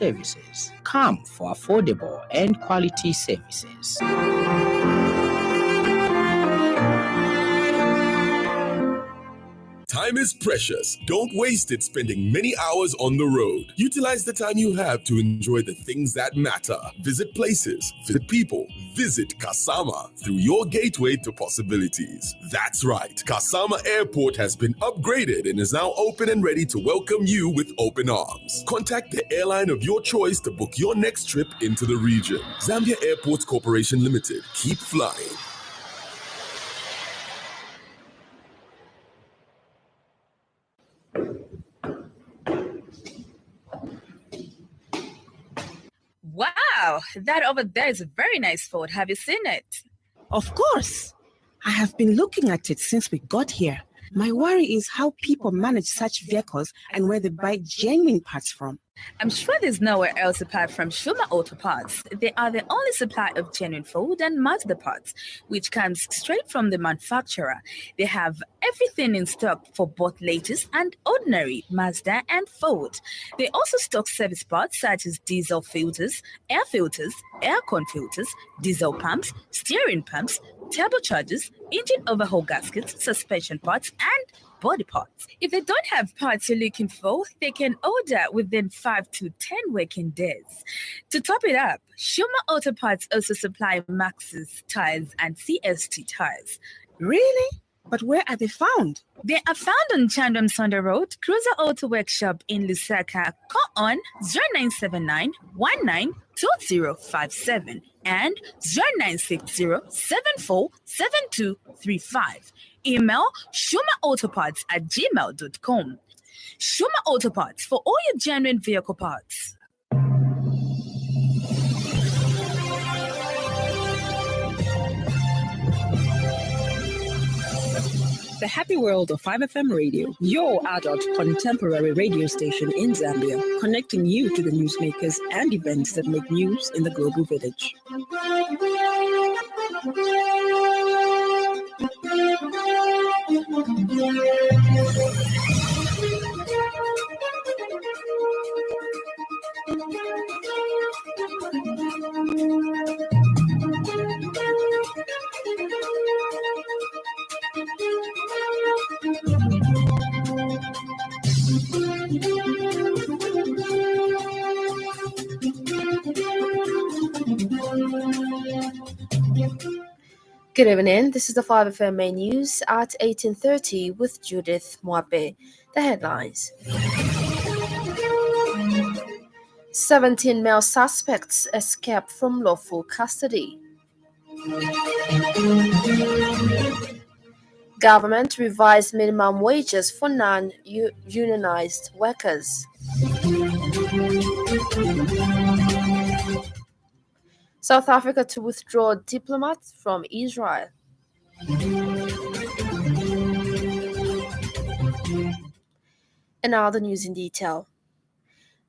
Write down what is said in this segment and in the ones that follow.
services. Come for affordable and quality services. Time is precious. Don't waste it spending many hours on the road. Utilize the time you have to enjoy the things that matter. Visit places, visit people, visit Kasama through your gateway to possibilities. That's right. Kasama Airport has been upgraded and is now open and ready to welcome you with open arms. Contact the airline of your choice to book your next trip into the region. Zambia Airports Corporation Limited. Keep flying. Wow, that over there is a very nice Ford. Have you seen it? Of course. I have been looking at it since we got here. My worry is how people manage such vehicles and where they buy genuine parts from. I'm sure there's nowhere else apart from Shuma Auto Parts. They are the only supplier of genuine Ford and Mazda parts, which comes straight from the manufacturer. They have everything in stock for both latest and ordinary Mazda and Ford. They also stock service parts such as diesel filters, aircon filters, diesel pumps, steering pumps, turbochargers, engine overhaul gaskets, suspension parts, and body parts. If they don't have parts you're looking for, they can order within 5 to 10 working days. To top it up, Shuma Auto Parts also supply Maxxis tires and CST tires. Really? But where are they found? They are found on Chandram Sonda Road, Cruiser Auto Workshop in Lusaka. Call on 0979 192057 and 0960 747235. Email shumaautoparts@gmail.com. Shuma Auto Parts for all your genuine vehicle parts. The Happy World of 5FM Radio, your adult contemporary radio station in Zambia, connecting you to the newsmakers and events that make news in the global village. Good evening. This is the 5FM main news at 18:30 with Judith Mwape. The headlines. 17 male suspects escaped from lawful custody. Government revised minimum wages for non-unionized workers. South Africa to withdraw diplomats from Israel. And now the news in detail.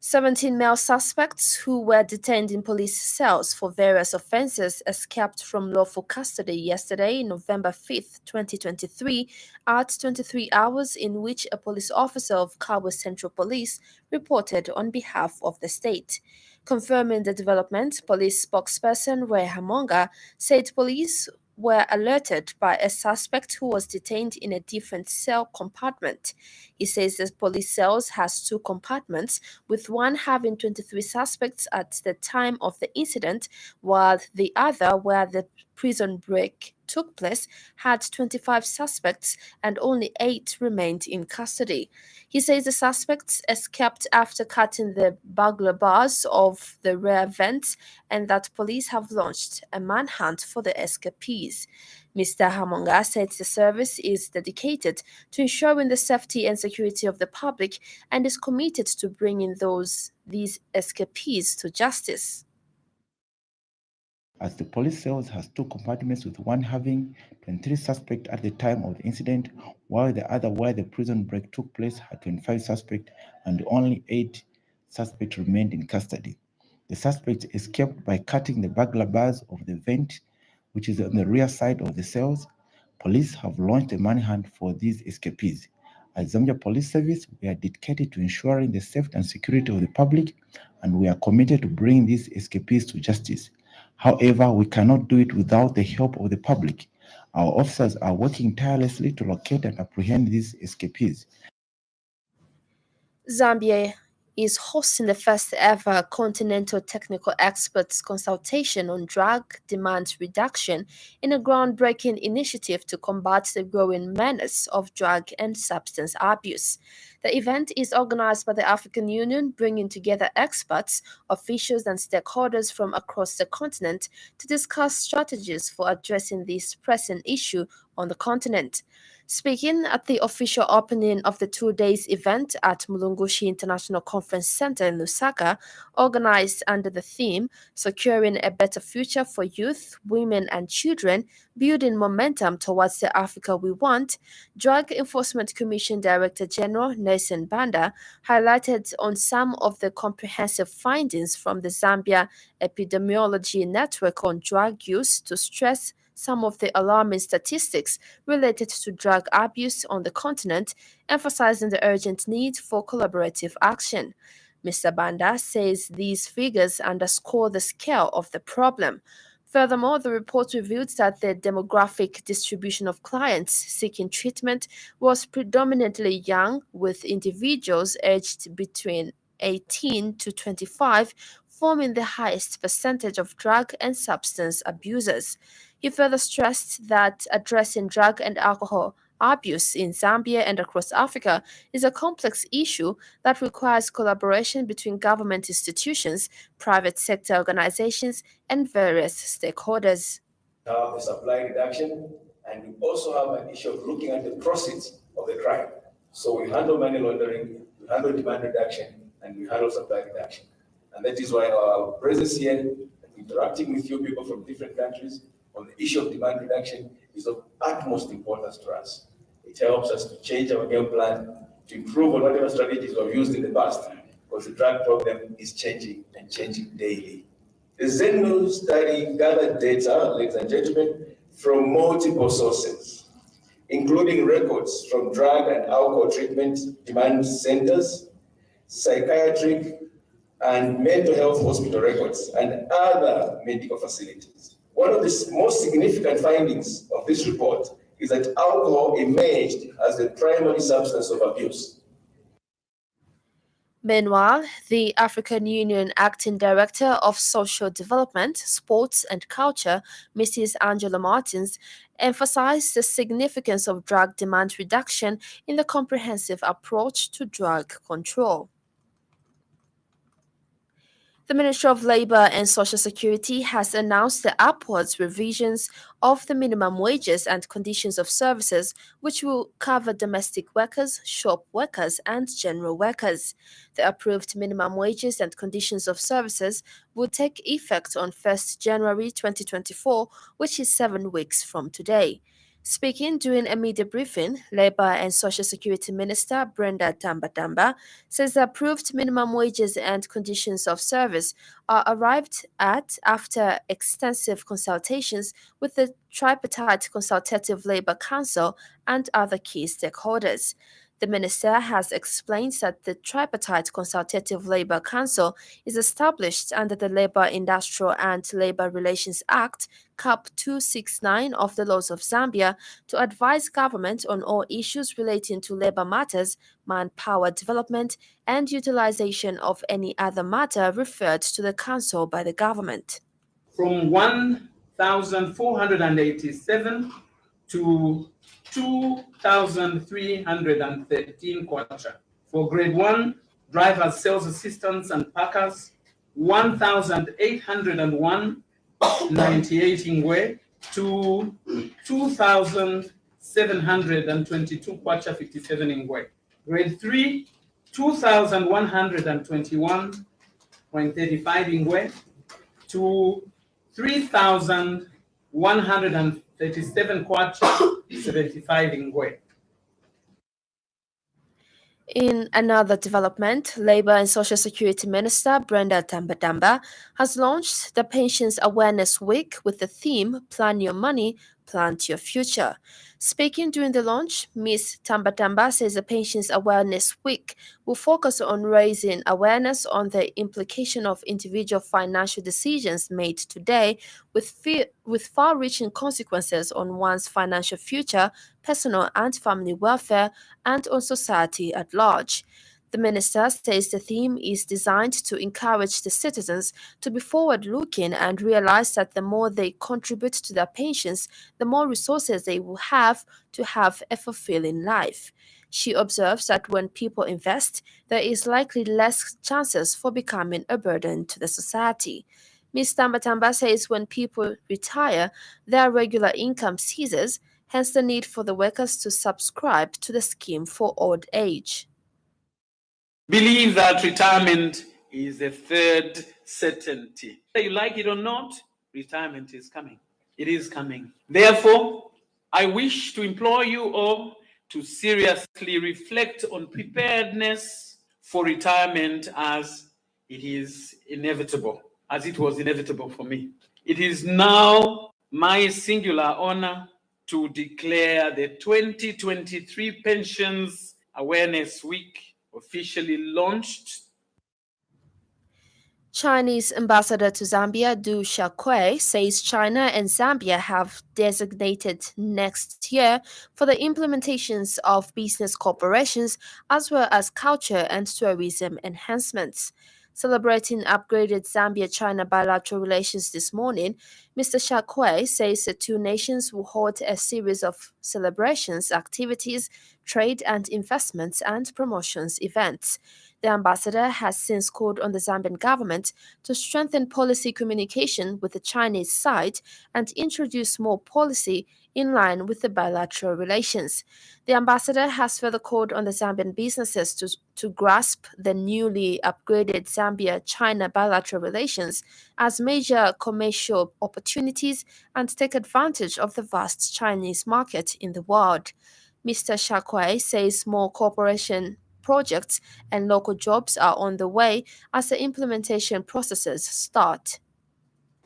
17 male suspects who were detained in police cells for various offenses escaped from lawful custody yesterday, November 5th, 2023, at 23 hours in which a police officer of Kabwe Central Police reported on behalf of the state. Confirming the development, police spokesperson Roy Hamonga said police were alerted by a suspect who was detained in a different cell compartment. He says the police cells has 2 compartments, with one having 23 suspects at the time of the incident, while the other, where the prison break took place, had 25 suspects and only 8 remained in custody. He says the suspects escaped after cutting the burglar bars of the rear vents and that police have launched a manhunt for the escapees. Mr. Hamonga said the service is dedicated to ensuring the safety and security of the public and is committed to bringing these escapees to justice. As the police cells has 2 compartments, with one having 23 suspects at the time of the incident, while the other, where the prison break took place, had 25 suspects and only 8 suspects remained in custody. The suspects escaped by cutting the burglar bars of the vent, which is on the rear side of the cells. Police have launched a manhunt for these escapees. As Zambia Police Service, we are dedicated to ensuring the safety and security of the public, and we are committed to bringing these escapees to justice. However, we cannot do it without the help of the public. Our officers are working tirelessly to locate and apprehend these escapees. Zambia is hosting the first ever Continental Technical Experts Consultation on Drug Demand Reduction in a groundbreaking initiative to combat the growing menace of drug and substance abuse. The event is organized by the African Union, bringing together experts, officials, and stakeholders from across the continent to discuss strategies for addressing this pressing issue on the continent. Speaking at the official opening of the 2 days event at Mulungushi International Conference Center in Lusaka, organized under the theme Securing a Better Future for Youth, Women and Children, Building Momentum Towards the Africa We Want, Drug Enforcement Commission Director General Nelson Banda highlighted on some of the comprehensive findings from the Zambia Epidemiology Network on drug use to stress some of the alarming statistics related to drug abuse on the continent, emphasizing the urgent need for collaborative action. Mr. Banda says these figures underscore the scale of the problem. Furthermore, the report revealed that the demographic distribution of clients seeking treatment was predominantly young, with individuals aged between 18 to 25 forming the highest percentage of drug and substance abusers. He further stressed that addressing drug and alcohol abuse in Zambia and across Africa is a complex issue that requires collaboration between government institutions, private sector organizations, and various stakeholders. Have the supply reduction, and we also have an issue of looking at the proceeds of the crime. So we handle money laundering, we handle demand reduction, and we handle supply reduction. And that is why our presence here, interacting with you people from different countries on the issue of demand reduction, is of utmost importance to us. It helps us to change our game plan, to improve on whatever strategies we've used in the past, because the drug problem is changing and changing daily. The ZenNews study gathered data, ladies and gentlemen, from multiple sources, including records from drug and alcohol treatment demand centers, psychiatric and mental health hospital records, and other medical facilities. One of the most significant findings of this report is that alcohol emerged as the primary substance of abuse. Meanwhile, the African Union Acting Director of Social Development, Sports and Culture, Mrs. Angela Martins, emphasized the significance of drug demand reduction in the comprehensive approach to drug control. The Ministry of Labour and Social Security has announced the upwards revisions of the minimum wages and conditions of services, which will cover domestic workers, shop workers, and general workers. The approved minimum wages and conditions of services will take effect on 1st January 2024, which is 7 weeks from today. Speaking during a media briefing, Labour and Social Security Minister Brenda Tamba says the approved minimum wages and conditions of service are arrived at after extensive consultations with the Tripartite Consultative Labour Council and other key stakeholders. The minister has explained that the Tripartite Consultative Labour Council is established under the Labour Industrial and Labour Relations Act, CAP 269 of the laws of Zambia, to advise government on all issues relating to labour matters, manpower development, and utilisation of any other matter referred to the council by the government. From 1,487 to 2,313 kwacha. For grade 1, drivers, sales assistants, and packers, 1,801, 98 ingwe to 2,722 kwacha, 57 ingwe. Grade 3, 2,121.35 ingwe to 3,137 kwacha, 75 ingwe. In another development, Labour and Social Security Minister Brenda Tamba has launched the Pensions Awareness Week with the theme Plan Your Money, Plant Your Future. Speaking during the launch, Ms. Tambatamba says the Pensions Awareness Week will focus on raising awareness on the implication of individual financial decisions made today with far-reaching consequences on one's financial future, personal and family welfare, and on society at large. The minister says the theme is designed to encourage the citizens to be forward-looking and realize that the more they contribute to their pensions, the more resources they will have to have a fulfilling life. She observes that when people invest, there is likely less chances for becoming a burden to the society. Ms. Tambatamba says when people retire, their regular income ceases, hence the need for the workers to subscribe to the scheme for old age. Believe that retirement is a third certainty. Whether you like it or not, retirement is coming. It is coming. Therefore, I wish to implore you all to seriously reflect on preparedness for retirement as it is inevitable, as it was inevitable for me. It is now my singular honor to declare the 2023 Pensions Awareness Week officially launched. Chinese ambassador to Zambia, Du Xiaokui, says China and Zambia have designated next year for the implementations of business cooperations as well as culture and tourism enhancements. Celebrating upgraded Zambia-China bilateral relations this morning, Mr. Xiaokui says the two nations will hold a series of celebrations, activities, trade and investments and promotions events. The ambassador has since called on the Zambian government to strengthen policy communication with the Chinese side and introduce more policy in line with the bilateral relations. The ambassador has further called on the Zambian businesses to grasp the newly upgraded Zambia-China bilateral relations as major commercial opportunities and take advantage of the vast Chinese market in the world. Mr. Xiaokui says more cooperation projects and local jobs are on the way as the implementation processes start.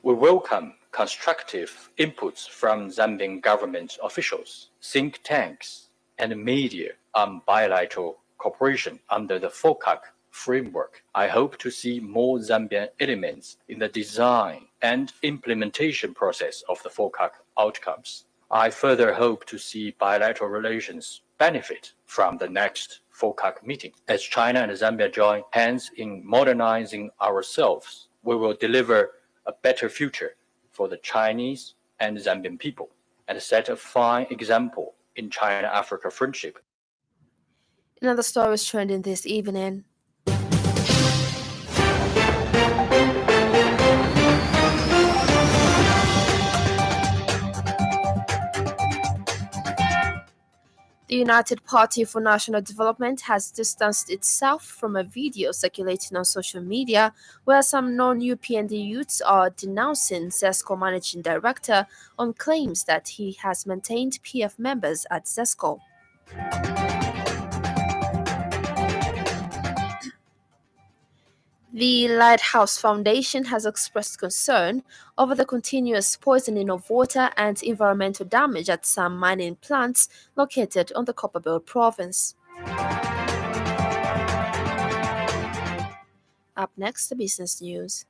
We welcome constructive inputs from Zambian government officials, think tanks, and media on bilateral cooperation under the FOCAC framework. I hope to see more Zambian elements in the design and implementation process of the FOCAC outcomes. I further hope to see bilateral relations benefit from the next FOCAC meeting. As China and Zambia join hands in modernizing ourselves, we will deliver a better future for the Chinese and Zambian people and set a fine example in China-Africa friendship. Another story is trending this evening. The United Party for National Development has distanced itself from a video circulating on social media where some non-UPND youths are denouncing ZESCO managing director on claims that he has maintained PF members at ZESCO. The Lighthouse Foundation has expressed concern over the continuous poisoning of water and environmental damage at some mining plants located on the Copperbelt province. Up next, the business news.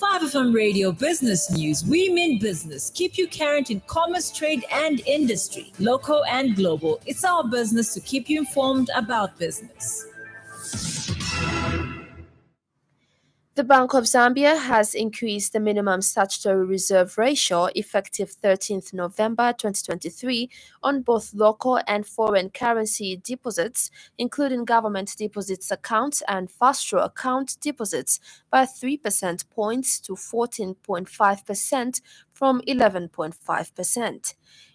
5FM Radio Business News. We mean business. Keep you current in commerce, trade, and industry, local and global. It's our business to keep you informed about business. The Bank of Zambia has increased the minimum statutory reserve ratio effective 13th November 2023 on both local and foreign currency deposits, including government deposits accounts and Fastro account deposits, by 3% points to 14.5% from 11.5%.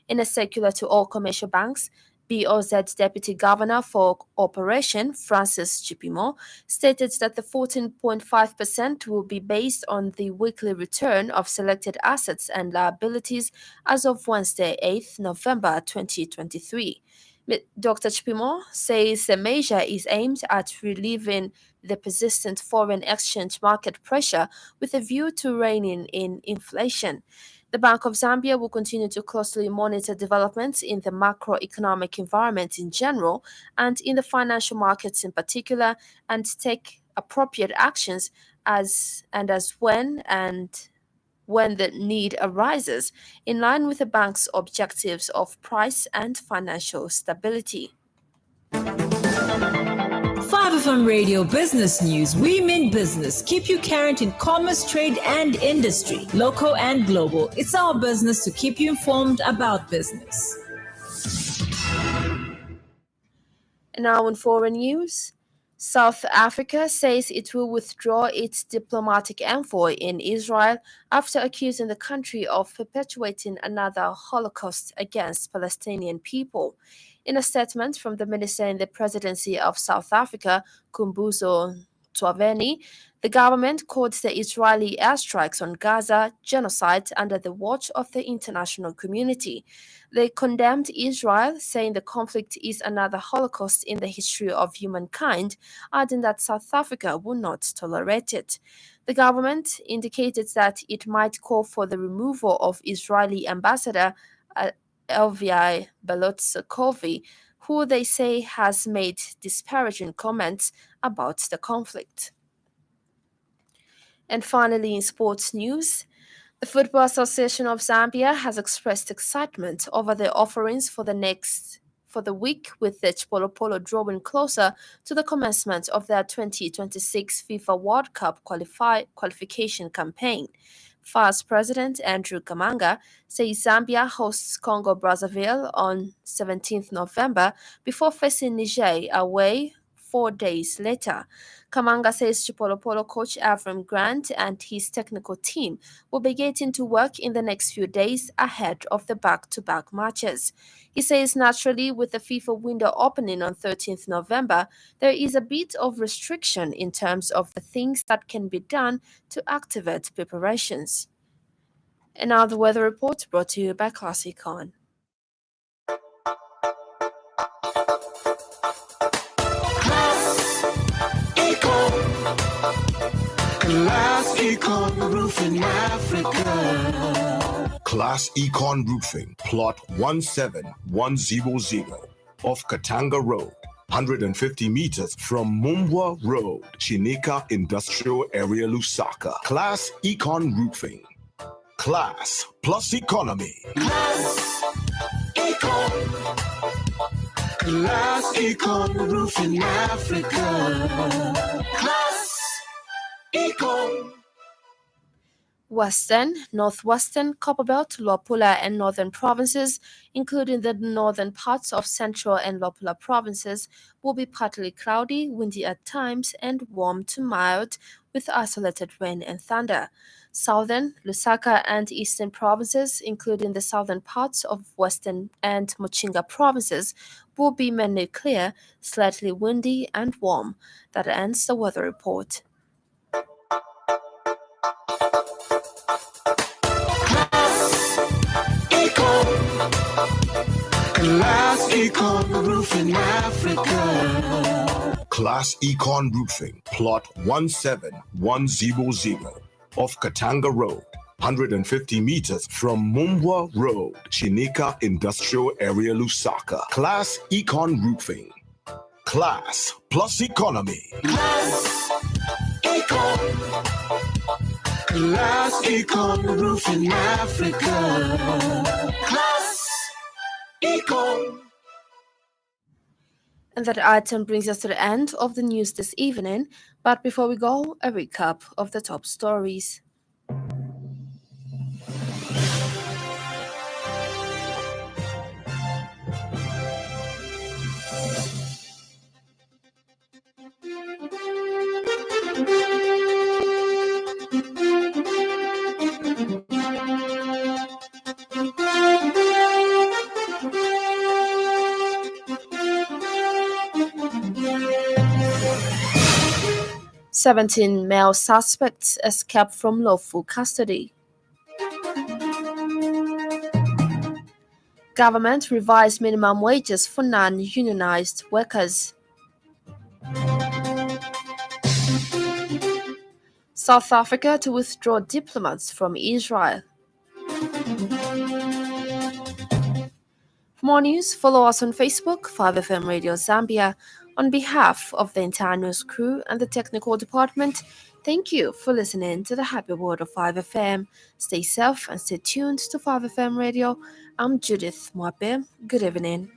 In a circular to all commercial banks, BOZ Deputy Governor for Operation, Francis Chipimo, stated that the 14.5% will be based on the weekly return of selected assets and liabilities as of Wednesday, 8th November 2023. Dr. Chipimo says the measure is aimed at relieving the persistent foreign exchange market pressure with a view to reining in inflation. The Bank of Zambia will continue to closely monitor developments in the macroeconomic environment in general and in the financial markets in particular, and take appropriate actions as when the need arises, in line with the bank's objectives of price and financial stability. 5FM Radio Business News. We mean business. Keep you current in commerce, trade, and industry, local and global. It's our business to keep you informed about business. And now in foreign news, South Africa says it will withdraw its diplomatic envoy in Israel after accusing the country of perpetuating another Holocaust against Palestinian people. In a statement from the minister in the presidency of South Africa, Khumbudzo Ntshavheni, the government called the Israeli airstrikes on Gaza genocide under the watch of the international community. They condemned Israel, saying the conflict is another Holocaust in the history of humankind, adding that South Africa will not tolerate it. The government indicated that it might call for the removal of Israeli ambassador Elvi Belotsakovi, who they say has made disparaging comments about the conflict. And finally, in sports news, the Football Association of Zambia has expressed excitement over the offerings for the week, with the Chipolopolo drawing closer to the commencement of their 2026 FIFA World Cup qualification campaign. FAS President Andrew Kamanga says Zambia hosts Congo Brazzaville on 17th November before facing Niger away 4 days later. Kamanga says Chipolopolo coach Avram Grant and his technical team will be getting to work in the next few days ahead of the back-to-back matches. He says naturally, with the FIFA window opening on 13th November, there is a bit of restriction in terms of the things that can be done to activate preparations. And now the weather report brought to you by Classic Econ. Class Econ Roofing Africa. Class Econ Roofing, plot 17100 off Katanga Road, 150 meters from Mumbwa Road, Chinika Industrial Area, Lusaka. Class Econ Roofing. Class plus economy. Class Econ. Class Econ Roofing Africa. Class Econ. Western, Northwestern, Copperbelt, Luapula, and Northern provinces, including the northern parts of Central and Luapula provinces, will be partly cloudy, windy at times, and warm to mild, with isolated rain and thunder. Southern, Lusaka, and Eastern provinces, including the southern parts of Western and Mochinga provinces, will be mainly clear, slightly windy, and warm. That ends the weather report. Class Econ Roofing Africa. Class Econ Roofing, plot 17100 off Katanga Road, 150 meters from Mumbwa Road, Chinika Industrial Area, Lusaka. Class Econ Roofing. Class plus economy. Class Econ. Class Econ Roofing Africa. Class Econ. And that item brings us to the end of the news this evening. But before we go, a recap of the top stories. "17 male suspects escaped from lawful custody." Government revised minimum wages for non-unionized workers. South Africa to withdraw diplomats from Israel. For more news, follow us on Facebook, 5FM Radio Zambia. On behalf of the entire news crew and the technical department, thank you for listening to the Happy Word of 5FM. Stay safe and stay tuned to 5FM Radio. I'm Judith Mwape. Good evening.